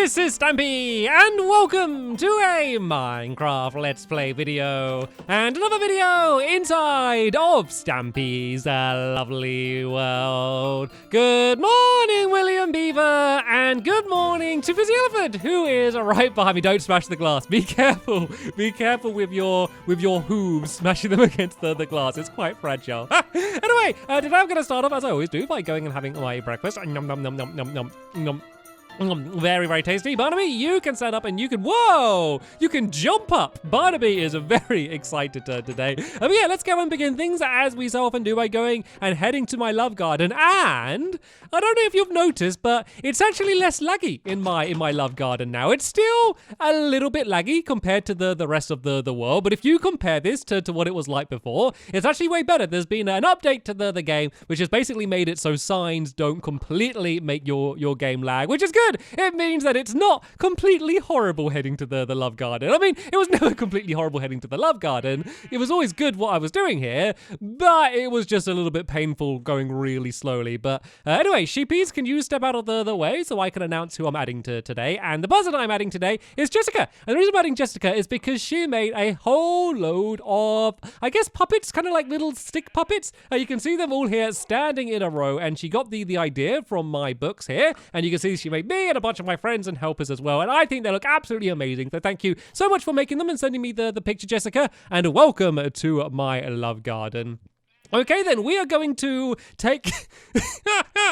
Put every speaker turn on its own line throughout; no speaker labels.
This is Stampy, and welcome to a Minecraft Let's Play video, and another video inside of Stampy's lovely world. Good morning, William Beaver, and good morning to Fizzy Elephant, who is right behind me. Don't smash the glass. Be careful. Be careful with your hooves, smashing them against the glass. It's quite fragile. Anyway, today I'm going to start off, as I always do, by going and having my breakfast. Nom nom nom nom nom nom nom. Very, very tasty. Barnaby, you can stand up and you can, whoa, you can jump up. Barnaby is very excited today. But yeah, let's go and begin things as we so often do by going and heading to my love garden. And I don't know if you've noticed, but it's actually less laggy in my love garden now. It's still a little bit laggy compared to the rest of the world. But if you compare this to what it was like before, it's actually way better. There's been an update to the game, which has basically made it so signs don't completely make your game lag, which is good. It means that it's not completely horrible heading to the love garden. I mean, it was never completely horrible heading to the love garden. It was always good what I was doing here, but it was just a little bit painful going really slowly. But anyway, sheepies, can you step out of the way so I can announce who I'm adding to today? And the person I'm adding today is Jessica. And the reason I'm adding Jessica is because she made a whole load of, I guess, puppets, kind of like little stick puppets. You can see them all here standing in a row, and she got the idea from my books here. And you can see she made me and a bunch of my friends and helpers as well, and I think they look absolutely amazing. So thank you so much for making them and sending me the picture, Jessica, and welcome to my love garden. Okay, then we are going to take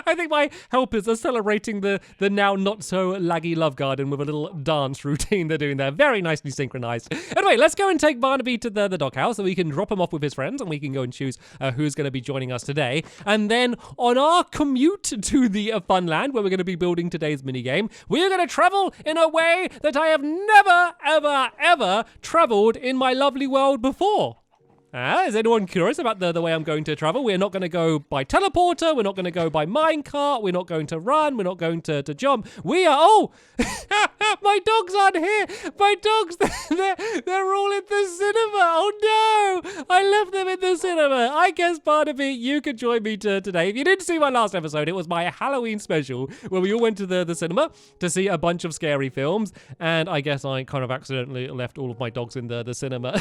I think my helpers are celebrating the now not so laggy love garden with a little dance routine they're doing there. Very nicely synchronized. Anyway, let's go and take Barnaby to the doghouse so we can drop him off with his friends and we can go and choose who's going to be joining us today. And then on our commute to the Funland, where we're going to be building today's minigame, we are going to travel in a way that I have never, ever, ever traveled in my lovely world before. Is anyone curious about the way I'm going to travel? We're not going to go by teleporter. We're not going to go by minecart. We're not going to run. We're not going to jump. We are... Oh! My dogs aren't here. My dogs, they're all in the cinema. Oh, no. I left them in the cinema. I guess, Barnaby, you can join me today. If you didn't see my last episode, it was my Halloween special where we all went to the cinema to see a bunch of scary films. And I guess I kind of accidentally left all of my dogs in the cinema.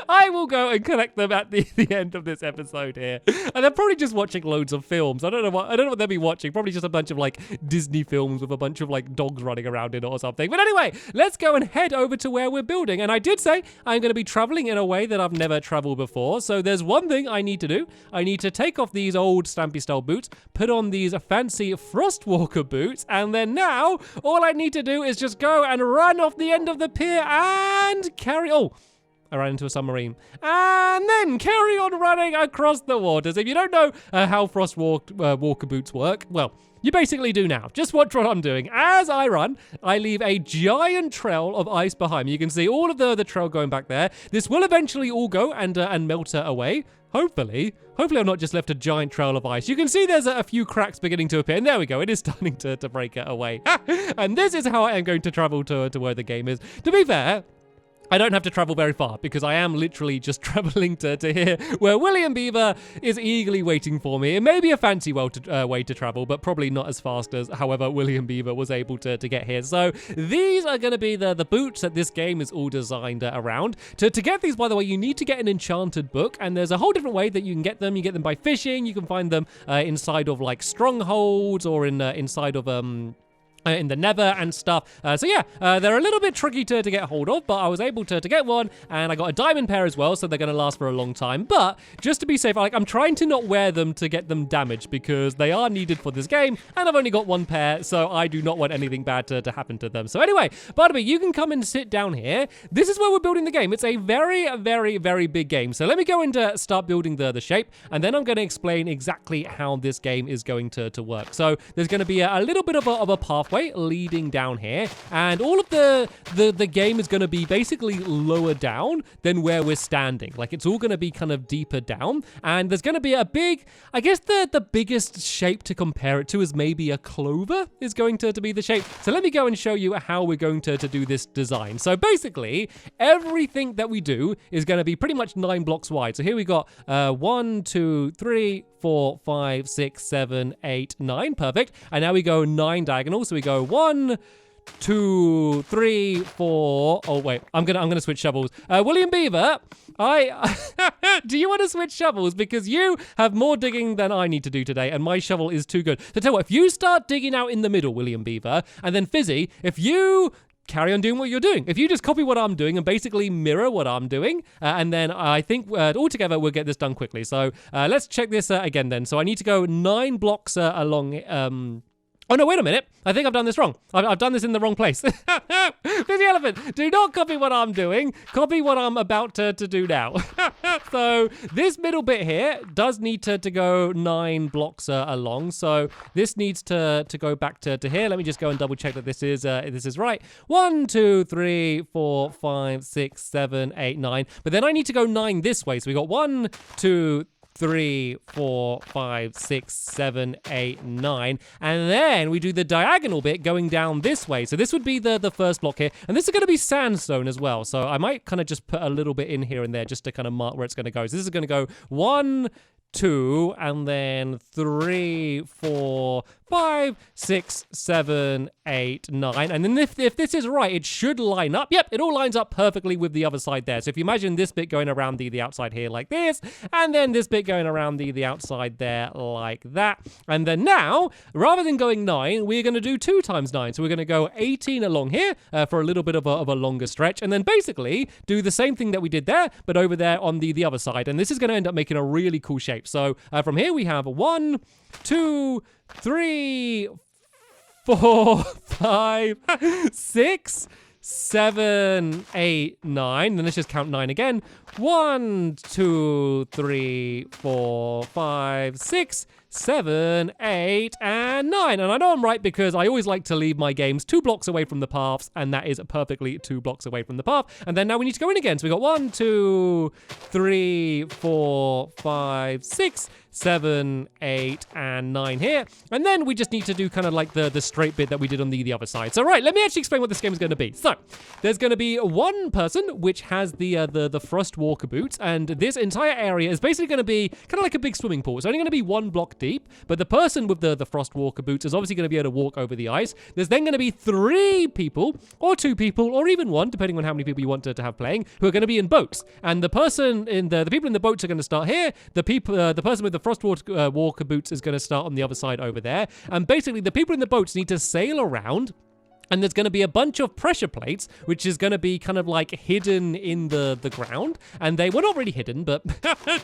I will go and collect them at the end of this episode here. And they're probably just watching loads of films. I don't know what they'll be watching. Probably just a bunch of like Disney films with a bunch of like dogs running around in it or something. But anyway, let's go and head over to where we're building. And I did say I'm going to be traveling in a way that I've never traveled before. So there's one thing I need to do. I need to take off these old Stampy style boots, put on these fancy Frostwalker boots, and then now all I need to do is just go and run off the end of the pier and carry... Oh, I ran into a submarine. And then carry on running across the waters. If you don't know how Frostwalker boots work, well, you basically do now. Just watch what I'm doing. As I run, I leave a giant trail of ice behind me. You can see all of the trail going back there. This will eventually all go and melt away. Hopefully I've not just left a giant trail of ice. You can see there's a few cracks beginning to appear. And there we go. It is starting to break it away. And this is how I am going to travel to where the game is. To be fair, I don't have to travel very far because I am literally just traveling to here where William Beaver is eagerly waiting for me. It may be a fancy way to travel, but probably not as fast as, however, William Beaver was able to get here. So these are going to be the boots that this game is all designed around. To get these, by the way, you need to get an enchanted book, and there's a whole different way that you can get them. You get them by fishing. You can find them inside of like strongholds or inside of in the nether and stuff. So yeah, they're a little bit tricky to get hold of, but I was able to get one, and I got a diamond pair as well, so they're going to last for a long time. But just to be safe, I'm trying to not wear them to get them damaged because they are needed for this game, and I've only got one pair, so I do not want anything bad to happen to them. So anyway, Barnaby, you can come and sit down here. This is where we're building the game. It's a very, very, very big game. So let me go and start building the shape, and then I'm going to explain exactly how this game is going to work. So there's going to be a little bit of a pathway leading down here, and all of the game is going to be basically lower down than where we're standing. Like, it's all going to be kind of deeper down, and there's going to be a big, I guess the biggest shape to compare it to is maybe a clover is going to be the shape. So let me go and show you how we're going to do this design. So basically everything that we do is going to be pretty much 9 blocks wide. So here we got 1, 2, 3, 4, 5, 6, 7, 8, 9. Perfect. And now we go 9 diagonal. So we go 1, 2, 3, 4. Oh wait, I'm gonna switch shovels. William Beaver, do you want to switch shovels? Because you have more digging than I need to do today, and my shovel is too good. So tell you what, if you start digging out in the middle, William Beaver, and then Fizzy, if you carry on doing what you're doing. If you just copy what I'm doing and basically mirror what I'm doing, and then I think all together we'll get this done quickly. So let's check this again then. So I need to go 9 blocks along. Oh no, wait a minute. I think I've done this wrong. I've done this in the wrong place. Fizzy Elephant, do not copy what I'm doing. Copy what I'm about to do now. So this middle bit here does need to go 9 blocks along. So this needs to go back to here. Let me just go and double check that this is right. 1, 2, 3, 4, 5, 6, 7, 8, 9. But then I need to go 9 this way. So we got 1, 2, 3, 4, 5, 6, 7, 8, 9. And then we do the diagonal bit going down this way. So this would be the first block here. And this is going to be sandstone as well. So I might kind of just put a little bit in here and there just to kind of mark where it's going to go. So this is going to go 1, 2, and then 3, 4, 5, 6, 7, 8, 9. And then if this is right, it should line up. Yep, it all lines up perfectly with the other side there. So if you imagine this bit going around the outside here like this, and then this bit going around the outside there like that. And then now, rather than going 9, we're going to do 2 times 9. So we're going to go 18 along here for a little bit of a longer stretch. And then basically do the same thing that we did there, but over there on the other side. And this is going to end up making a really cool shape. So from here we have 1, 2, 3, 4, 5, 6, 7, 8, 9. Then let's just count 9 again. 1, 2, 3, 4, 5, 6, 7, 8, and 9. And I know I'm right because I always like to leave my games 2 blocks away from the paths, and that is perfectly 2 blocks away from the path. And then now we need to go in again. So we got 1, 2, 3, 4, 5, 6, 7, 8, and 9 here. And then we just need to do kind of like the straight bit that we did on the other side. So right, let me actually explain what this game is going to be. So there's going to be one person which has the Frost Walker boots, and this entire area is basically going to be kind of like a big swimming pool. It's only going to be 1 block deep, but the person with the Frost Walker boots is obviously going to be able to walk over the ice. There's then going to be 3 people, or 2 people, or even 1, depending on how many people you want to have playing, who are going to be in boats. And the person in the people in the boats are going to start here. The person with the Frost Walker boots is going to start on the other side over there. And basically, the people in the boats need to sail around. And there's going to be a bunch of pressure plates, which is going to be kind of like hidden in the ground. And they were not really hidden, but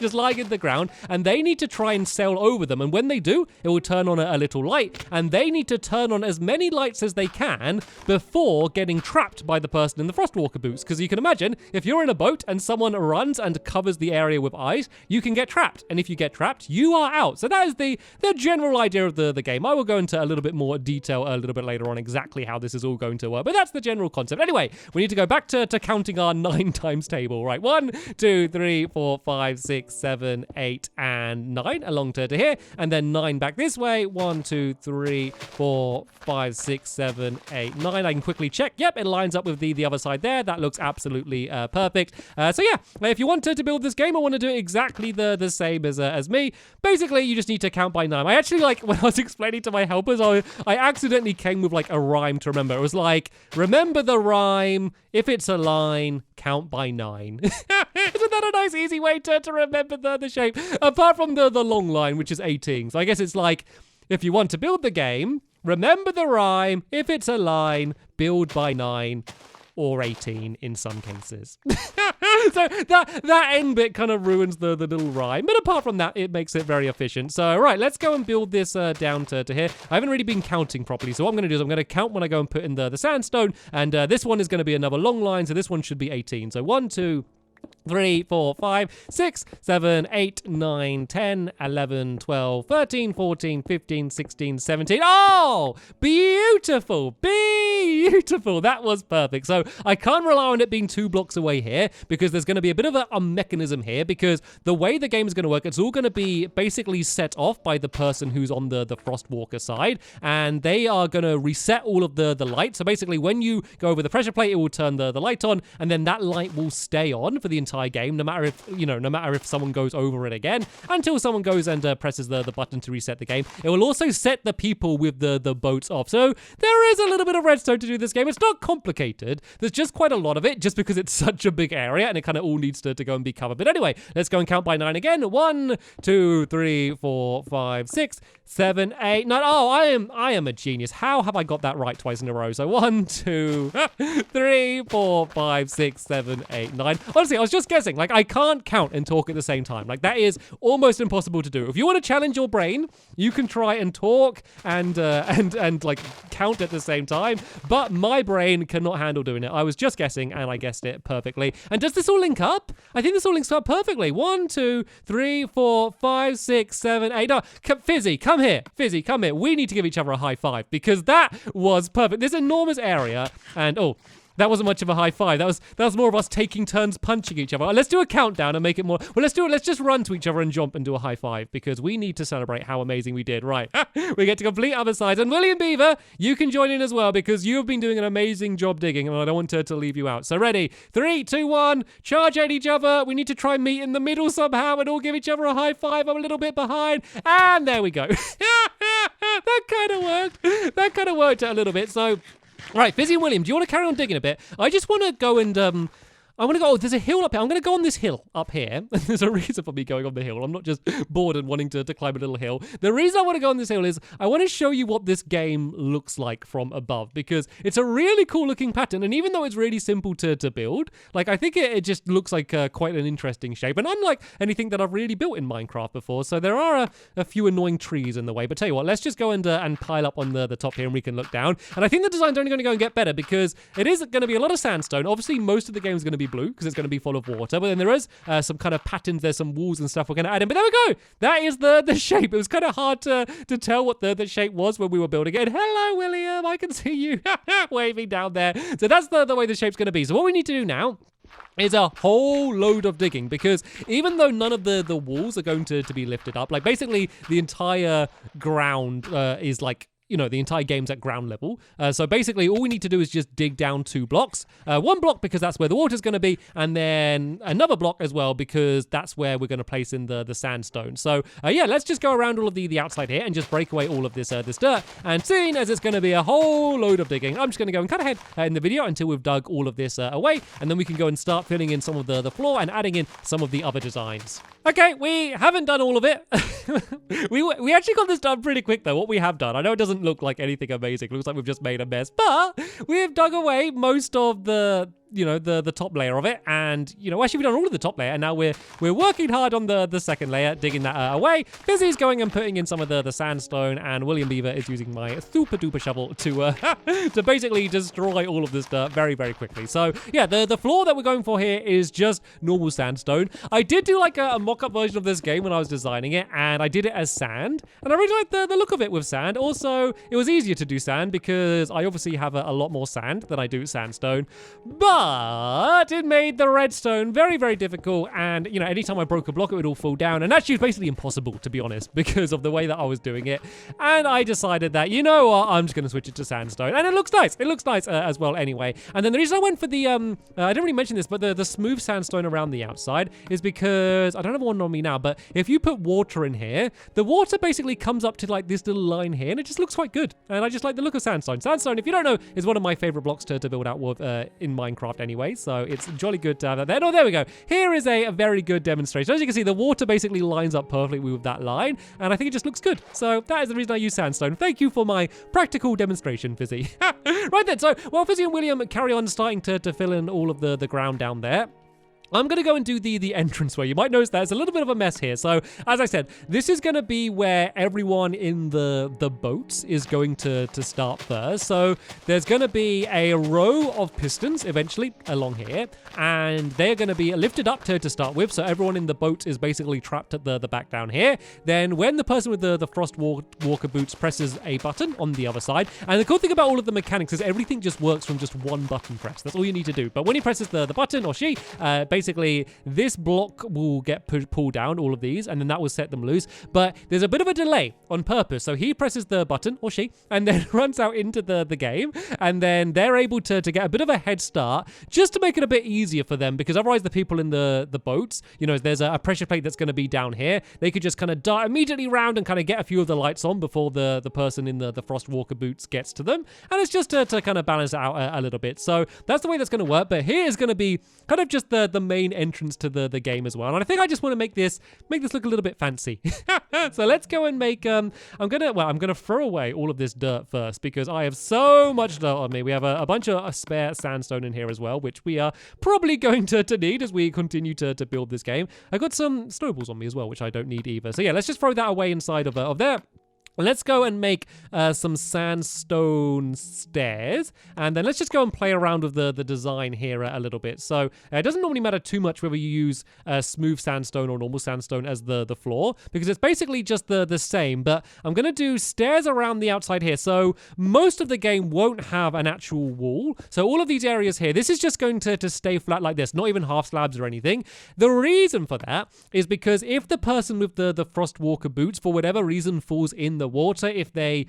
just lying in the ground. And they need to try and sail over them. And when they do, it will turn on a little light. And they need to turn on as many lights as they can before getting trapped by the person in the Frostwalker boots. Because you can imagine, if you're in a boat and someone runs and covers the area with ice, you can get trapped. And if you get trapped, you are out. So that is the general idea of the game. I will go into a little bit more detail a little bit later on exactly how this is all going to work, but that's the general concept. Anyway, we need to go back to counting our 9 times table, right? 1, 2, 3, 4, 5, 6, 7, 8, and 9 along to here, and then 9 back this way. 1, 2, 3, 4, 5, 6, 7, 8, 9. I can quickly check. Yep, it lines up with the other side there. That looks absolutely perfect. So yeah, if you want to build this game, I want to do it exactly the same as me. Basically, you just need to count by 9. I actually, like, when I was explaining to my helpers, I accidentally came with like a rhyme to remember. It was like, remember the rhyme, if it's a line, count by 9. Isn't that a nice easy way to remember the shape? Apart from the long line, which is 18. So I guess it's like, if you want to build the game, remember the rhyme, if it's a line, build by 9. Or 18 in some cases. So that end bit kind of ruins the little rhyme. But apart from that, it makes it very efficient. So, right, let's go and build this down to here. I haven't really been counting properly. So what I'm going to do is I'm going to count when I go and put in the sandstone. And this one is going to be another long line. So this one should be 18. So 1, 2, 3, 4, 5, 6, 7, 8, 9, 10, 11, 12, 13, 14, 15, 16, 17. Oh, beautiful. Beautiful. That was perfect. So I can't rely on it being 2 blocks away here because there's going to be a bit of a mechanism here because the way the game is going to work, it's all going to be basically set off by the person who's on the Frostwalker side, and they are going to reset all of the lights. So basically when you go over the pressure plate, it will turn the light on, and then that light will stay on for the entire game, no matter if someone goes over it again, until someone goes and presses the button to reset the game. It will also set the people with the boats off. So there is a little bit of redstone to do this game. It's not complicated. There's just quite a lot of it, just because it's such a big area and it kind of all needs to go and be covered. But anyway, let's go and count by 9 again. 1, 2, 3, 4, 5, 6, 7, 8, 9. Oh, I am a genius. How have I got that right twice in a row? So 1, 2, 3, 4, 5, 6, 7, 8, 9. Honestly, I was just guessing. Like, I can't count and talk at the same time. Like, that is almost impossible to do. If you want to challenge your brain, you can try and talk and like count at the same time. But my brain cannot handle doing it. I was just guessing and I guessed it perfectly. And does this all link up? I think this all links up perfectly. 1, 2, 3, 4, 5, 6, 7, 8. No, Fizzy, come here. Fizzy, come here. We need to give each other a high five because that was perfect. This enormous area and that wasn't much of a high five. That was more of us taking turns punching each other. Let's do a countdown and make it more. Well, let's do it. Let's just run to each other and jump and do a high five because we need to celebrate how amazing we did. Right. We get to complete other sides. And William Beaver, you can join in as well because you've been doing an amazing job digging and I don't want to leave you out. So ready? 3, 2, 1. Charge at each other. We need to try and meet in the middle somehow and all give each other a high five. I'm a little bit behind. And there we go. That kind of worked. That kind of worked out a little bit. So... Right, Fizzy and William, do you want to carry on digging a bit? I just want to go and, there's a hill up here. I'm going to go on this hill up here. There's a reason for me going on the hill. I'm not just bored and wanting to climb a little hill. The reason I want to go on this hill is I want to show you what this game looks like from above because it's a really cool looking pattern. And even though it's really simple to build, like I think it just looks like quite an interesting shape. And unlike anything that I've really built in Minecraft before, so there are a few annoying trees in the way. But tell you what, let's just go and pile up on the top here and we can look down. And I think the design's only going to go and get better because it is going to be a lot of sandstone. Obviously, most of the game is going to be blue because it's going to be full of water, but then there is some kind of patterns, there's some walls and stuff we're going to add in, but there we go. That is the shape. It was kind of hard to tell what the shape was when we were building it. And hello, William, I can see you waving down there. So that's the way the shape's going to be. So what we need to do now is a whole load of digging because even though none of the walls are going to be lifted up, like basically the entire ground is like, you know, the entire game's at ground level. So basically all we need to do is just dig down 2 blocks. 1 block because that's where the water's going to be, and then another block as well because that's where we're going to place in the sandstone. So yeah, let's just go around all of the outside here and just break away all of this dirt. And seeing as it's going to be a whole load of digging, I'm just going to go and cut ahead in the video until we've dug all of this away, and then we can go and start filling in some of the floor and adding in some of the other designs. Okay, we haven't done all of it. we actually got this done pretty quick though, what we have done. I know it doesn't look like anything amazing. It looks like we've just made a mess, but we have dug away most of the top layer of it, and actually we've done all of the top layer, and now we're working hard on the second layer, digging that away. Fizzy's going and putting in some of the sandstone, and William Beaver is using my super duper shovel to basically destroy all of this dirt very, very quickly. So yeah, the floor that we're going for here is just normal sandstone. I did do like a mock-up version of this game when I was designing it, and I did it as sand, and I really liked the look of it with sand. Also, it was easier to do sand because I obviously have a lot more sand than I do sandstone, but it made the redstone very, very difficult, and anytime I broke a block it would all fall down, and actually it's basically impossible, to be honest, because of the way that I was doing it. And I decided that, you know what, I'm just going to switch it to sandstone, and it looks nice. It looks nice as well anyway. And then the reason I went for the I didn't really mention this, but the smooth sandstone around the outside is because I don't have one on me now, but if you put water in here, the water basically comes up to like this little line here, and it just looks quite good. And I just like the look of sandstone. Sandstone, if you don't know, is one of my favorite blocks to build out with in Minecraft anyway, so it's jolly good to have that there. Oh, there we go. Here is a very good demonstration. As you can see, the water basically lines up perfectly with that line, and I think it just looks good. So that is the reason I use sandstone. Thank you for my practical demonstration, Fizzy. Right then, so while Fizzy and William carry on starting to fill in all of the ground down there, I'm going to go and do the entranceway. You might notice that it's a little bit of a mess here. So, as I said, this is going to be where everyone in the boats is going to start first. So, there's going to be a row of pistons eventually along here, and they're going to be lifted up to start with. So, everyone in the boat is basically trapped at the back down here. Then, when the person with the Frost Walker boots presses a button on the other side, and the cool thing about all of the mechanics is everything just works from just one button press. That's all you need to do. But when he presses the button, or she, basically basically this block will get pulled down, all of these, and then that will set them loose. But there's a bit of a delay on purpose. So he presses the button, or she, and then runs out into the game, and then they're able to get a bit of a head start just to make it a bit easier for them, because otherwise the people in the boats, you know, there's a pressure plate that's going to be down here. They could just kind of dart immediately round and kind of get a few of the lights on before the person in the Frostwalker boots gets to them. And it's just to kind of balance it out a little bit. So that's the way that's going to work. But here is going to be kind of just the main entrance to the game as well. And I think I just want to make this look a little bit fancy. So let's go and make, I'm gonna throw away all of this dirt first, because I have so much dirt on me. We have a bunch of spare sandstone in here as well, which we are probably going to need as we continue to build this game. I got some snowballs on me as well, which I don't need either. So yeah, let's just throw that away inside of there. Let's go and make some sandstone stairs, and then let's just go and play around with the design here a little bit. So it doesn't normally matter too much whether you use smooth sandstone or normal sandstone as the floor, because it's basically just the same, but I'm going to do stairs around the outside here. So most of the game won't have an actual wall. So all of these areas here, this is just going to stay flat like this, not even half slabs or anything. The reason for that is because if the person with the Frostwalker boots, for whatever reason, falls in the water, if they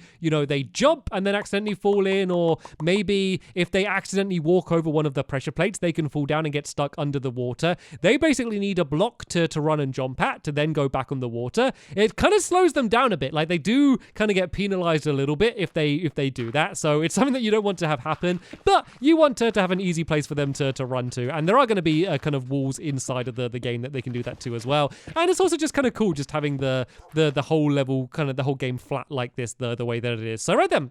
jump and then accidentally fall in, or maybe if they accidentally walk over one of the pressure plates, they can fall down and get stuck under the water. They basically need a block to run and jump at to then go back on the water. It kind of slows them down a bit. Like, they do kind of get penalized a little bit if they do that. So it's something that you don't want to have happen, but you want to have an easy place for them to run to. And there are going to be kind of walls inside of the game that they can do that to as well. And it's also just kind of cool just having the whole level, kind of the whole game flat like this, the way that it is. So right then,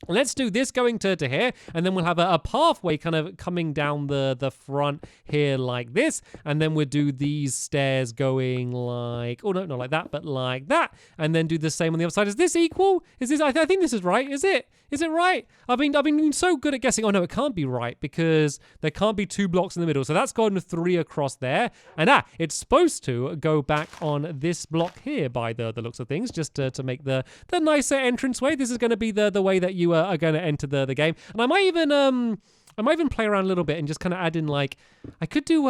let's do this going to here, and then we'll have a pathway kind of coming down the front here like this, and then we'll do these stairs going like, oh no, not like that, but like that, and then do the same on the other side. Is this equal? Is this, I think this is right, is it? Is it right? I've been so good at guessing. Oh no, it can't be right, because there can't be 2 blocks in the middle. So that's gone 3 across there. And it's supposed to go back on this block here by the looks of things, just to make the nicer entranceway. This is going to be the way that you are going to enter the game. And I might even play around a little bit and just kind of add in, like, I could do,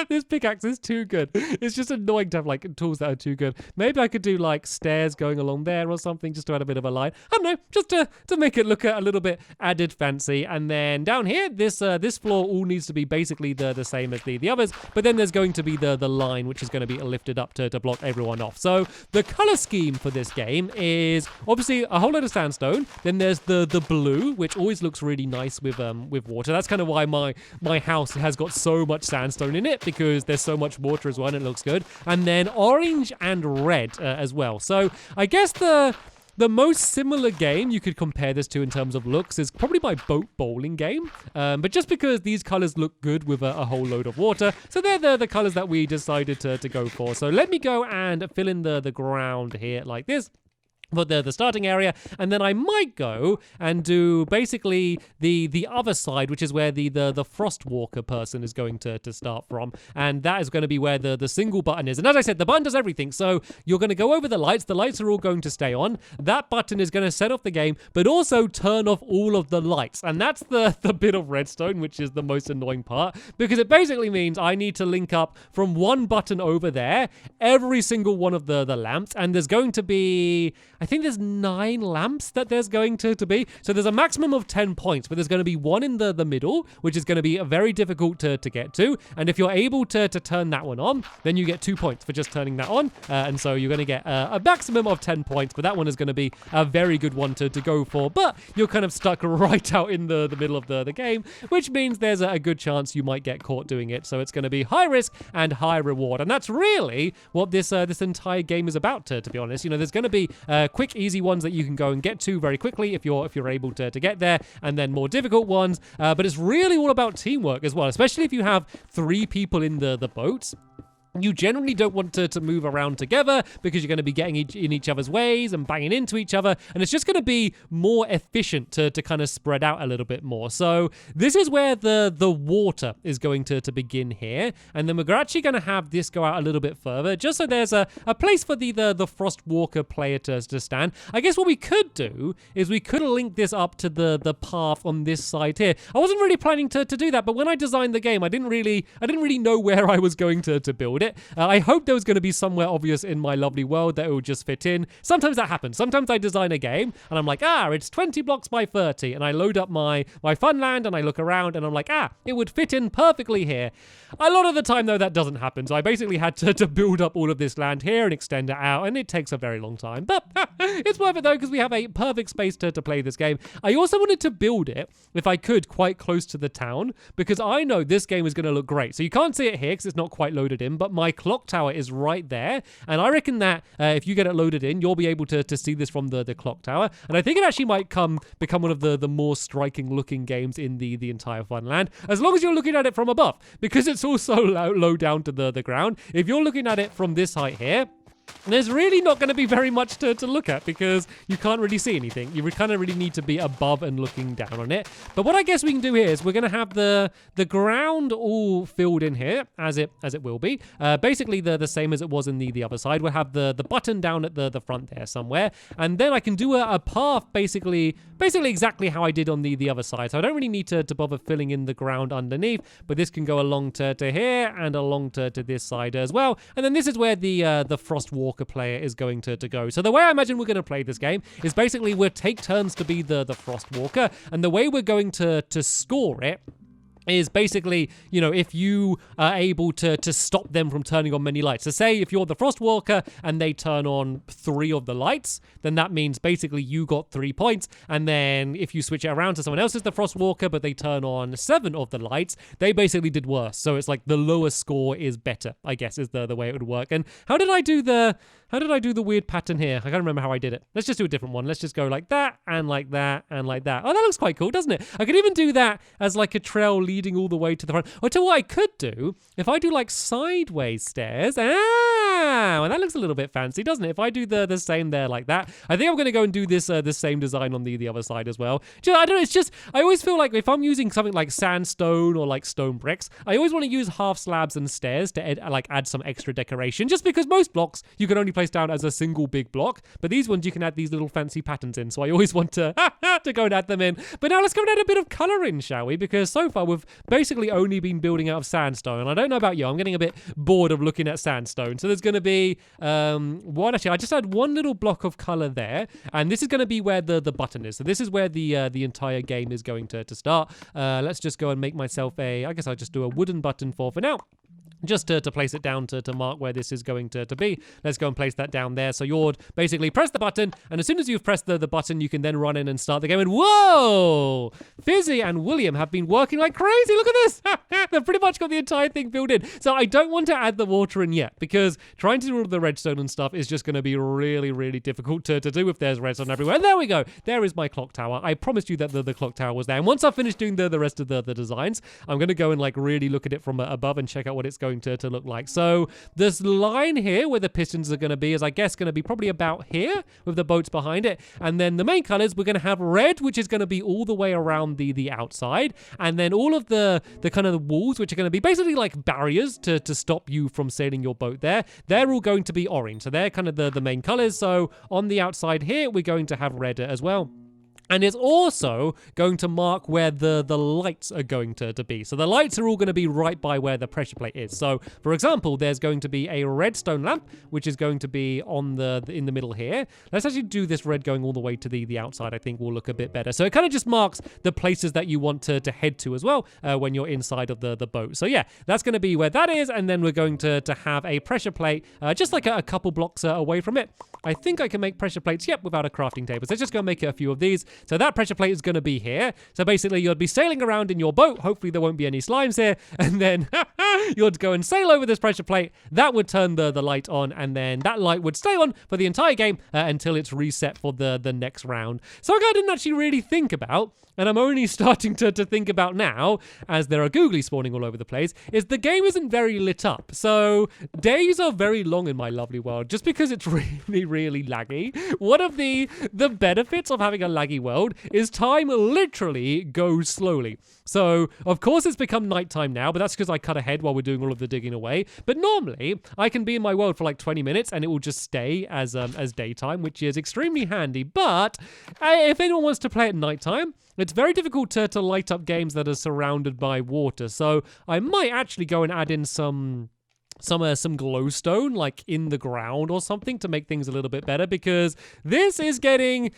this pickaxe is too good. It's just annoying to have, like, tools that are too good. Maybe I could do, like, stairs going along there or something, just to add a bit of a line. I don't know, just to make it look a little bit added fancy. And then down here, this floor all needs to be basically the same as the others, but then there's going to be the line, which is going to be lifted up to block everyone off. So the color scheme for this game is obviously a whole lot of sandstone. Then there's the blue, which always looks really nice with water. That's kind of why my house has got so much sandstone in it, because there's so much water as well, and it looks good. And then orange and red as well. So I guess the most similar game you could compare this to in terms of looks is probably my boat bowling game. But just because these colors look good with a whole load of water, so they're the colors that we decided to go for. So let me go and fill in the ground here like this for the starting area, and then I might go and do basically the other side, which is where the Frostwalker person is going to start from, and that is going to be where the single button is. And as I said, the button does everything. So you're going to go over the lights are all going to stay on. That button is going to set off the game, but also turn off all of the lights, and that's the bit of redstone, which is the most annoying part, because it basically means I need to link up from one button over there every single one of the lamps, and there's going to be, I think there's 9 lamps that there's going to be. So there's a maximum of 10 points, but there's going to be one in the middle, which is going to be very difficult to get to. And if you're able to turn that one on, then you get 2 points for just turning that on. And so you're going to get a maximum of 10 points, but that one is going to be a very good one to go for. But you're kind of stuck right out in the middle of the game, which means there's a good chance you might get caught doing it. So it's going to be high risk and high reward. And that's really what this entire game is about, to be honest. You know, there's going to be quick, easy ones that you can go and get to very quickly if you're able to get there, and then more difficult ones. But it's really all about teamwork as well, especially if you have 3 people in the boats. You generally don't want to move around together because you're going to be getting in each other's ways and banging into each other, and it's just going to be more efficient to kind of spread out a little bit more. So this is where the water is going to begin here, and then we're actually going to have this go out a little bit further, just so there's a place for the Frostwalker player to stand. I guess what we could do is we could link this up to the path on this side here. I wasn't really planning to do that, but when I designed the game, I didn't really know where I was going to build it. I hope there was going to be somewhere obvious in my lovely world that it would just fit in. Sometimes that happens. Sometimes I design a game and I'm like, it's 20 blocks by 30, and I load up my fun land and I look around and I'm like, it would fit in perfectly here. A lot of the time though, that doesn't happen. So I basically had to build up all of this land here and extend it out, and it takes a very long time. But it's worth it though, because we have a perfect space to play this game. I also wanted to build it, if I could, quite close to the town, because I know this game is going to look great. So you can't see it here because it's not quite loaded in, but my clock tower is right there, and I reckon that if you get it loaded in, you'll be able to see this from the clock tower, and I think it actually might become one of the more striking looking games in the entire Funland, as long as you're looking at it from above, because it's also low down to the ground. If you're looking at it from this height here, there's really not going to be very much to look at, because you can't really see anything. You kind of really need to be above and looking down on it. But what I guess we can do here is we're going to have the ground all filled in here, as it will be. Basically the same as it was in the other side. We'll have the button down at the front there somewhere, and then I can do a path basically exactly how I did on the other side. So I don't really need to bother filling in the ground underneath, but this can go along to here and along to this side as well. And then this is where the Frostwalker player is going to go. So the way I imagine we're going to play this game is basically we'll take turns to be the Frostwalker, and the way we're going to score it is basically, if you are able to stop them from turning on many lights. So say if you're the Frostwalker and they turn on 3 of the lights, then that means basically you got 3 points. And then if you switch it around to someone else is the Frostwalker, but they turn on 7 of the lights, they basically did worse. So it's like the lower score is better, I guess, is the way it would work. And how did I do the weird pattern here? I can't remember how I did it. Let's just do a different one. Let's just go like that and like that and like that. Oh, that looks quite cool, doesn't it? I could even do that as like a trail leading all the way to the front. Or to what I could do, if I do like sideways stairs, well, that looks a little bit fancy, doesn't it? If I do the same there like that, I think I'm going to go and do this the same design on the other side as well. I don't know, it's just, I always feel like if I'm using something like sandstone or like stone bricks, I always want to use half slabs and stairs to add some extra decoration, just because most blocks you can only place down as a single big block, but these ones you can add these little fancy patterns in, so I always want to go and add them in. But now let's go and add a bit of color in, shall we? Because so far we've basically only been building out of sandstone. I don't know about you, I'm getting a bit bored of looking at sandstone. So there's going to be I just had one little block of color there, and this is going to be where the button is. So this is where the entire game is going to start. Let's just go and make myself I guess I'll just do a wooden button for now. Just to place it down to mark where this is going to be. Let's go and place that down there. So you'll basically press the button, and as soon as you've pressed the button, you can then run in and start the game. And whoa! Fizzy and William have been working like crazy. Look at this! They've pretty much got the entire thing built in. So I don't want to add the water in yet, because trying to do all the redstone and stuff is just going to be really, really difficult to do if there's redstone everywhere. And there we go. There is my clock tower. I promised you that the clock tower was there. And once I've finished doing the rest of the designs, I'm going to go and like really look at it from above and check out what it's going to look like. So this line here where the pistons are going to be is, I guess, going to be probably about here with the boats behind it. And then the main colors, we're going to have red, which is going to be all the way around the outside. And then all of the kind of the walls, which are going to be basically like barriers to stop you from sailing your boat there. They're all going to be orange. So they're kind of the main colors. So on the outside here, we're going to have red as well. And it's also going to mark where the lights are going to be. So the lights are all going to be right by where the pressure plate is. So, for example, there's going to be a redstone lamp, which is going to be in the middle here. Let's actually do this red going all the way to the outside. I think will look a bit better. So it kind of just marks the places that you want to head to as well when you're inside of the boat. So yeah, that's going to be where that is. And then we're going to have a pressure plate just like a couple blocks away from it. I think I can make pressure plates, yep, without a crafting table. So let's just go and make a few of these. So that pressure plate is going to be here. So basically you'd be sailing around in your boat. Hopefully there won't be any slimes here. And then you'd go and sail over this pressure plate. That would turn the light on, and then that light would stay on for the entire game until it's reset for the next round. So I didn't actually really think about, and I'm only starting to think about now, as there are googly spawning all over the place, is the game isn't very lit up. So days are very long in my lovely world, just because it's really, really laggy. One of the benefits of having a laggy world is time literally goes slowly. So, of course, it's become nighttime now, but that's because I cut ahead while we're doing all of the digging away. But normally, I can be in my world for like 20 minutes, and it will just stay as daytime, which is extremely handy. But if anyone wants to play at nighttime, it's very difficult to light up games that are surrounded by water. So I might actually go and add in some glowstone like in the ground or something to make things a little bit better, because this is getting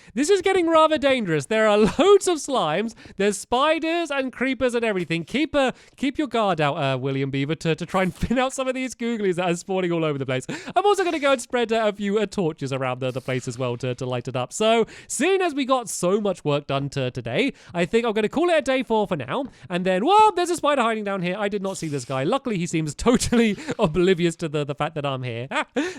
rather dangerous. There are loads of slimes, there's spiders and creepers and everything. Keep your guard out, William Beaver, to try and thin out some of these googlies that are spawning all over the place. I'm also going to go and spread a few torches around the place as well to light it up. So seeing as we got so much work done today, I think I'm going to call it a day for now. And then, well, there's a spider hiding down here. I did not see this guy. Luckily, he seems totally oblivious to the fact that I'm here.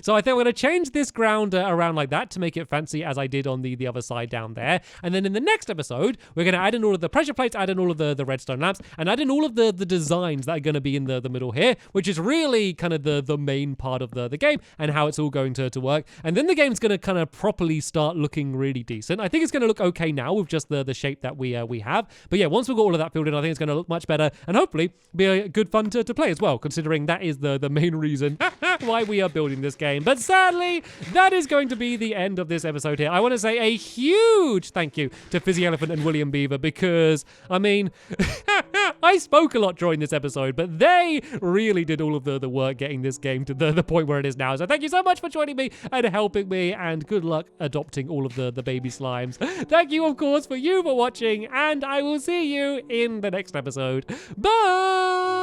So I think we're going to change this ground around like that to make it fancy, as I did on the other side down there. And then in the next episode, we're going to add in all of the pressure plates, add in all of the redstone lamps, and add in all of the designs that are going to be in the middle here, which is really kind of the main part of the game and how it's all going to work. And then the game's going to kind of properly start looking really decent. I think it's going to look okay now with just the shape that we have. But yeah, once we've got all of that filled in, I think it's going to look much better and hopefully be a good fun to play as well, considering that is the main reason why we are building this game. But sadly, that is going to be the end of this episode here. I want to say a huge thank you to Fizzy Elephant and William Beaver, because, I mean, I spoke a lot during this episode, but they really did all of the work getting this game to the point where it is now. So thank you so much for joining me and helping me, and good luck adopting all of the baby slimes. Thank you, of course, for watching, and I will see you in the next episode. Bye!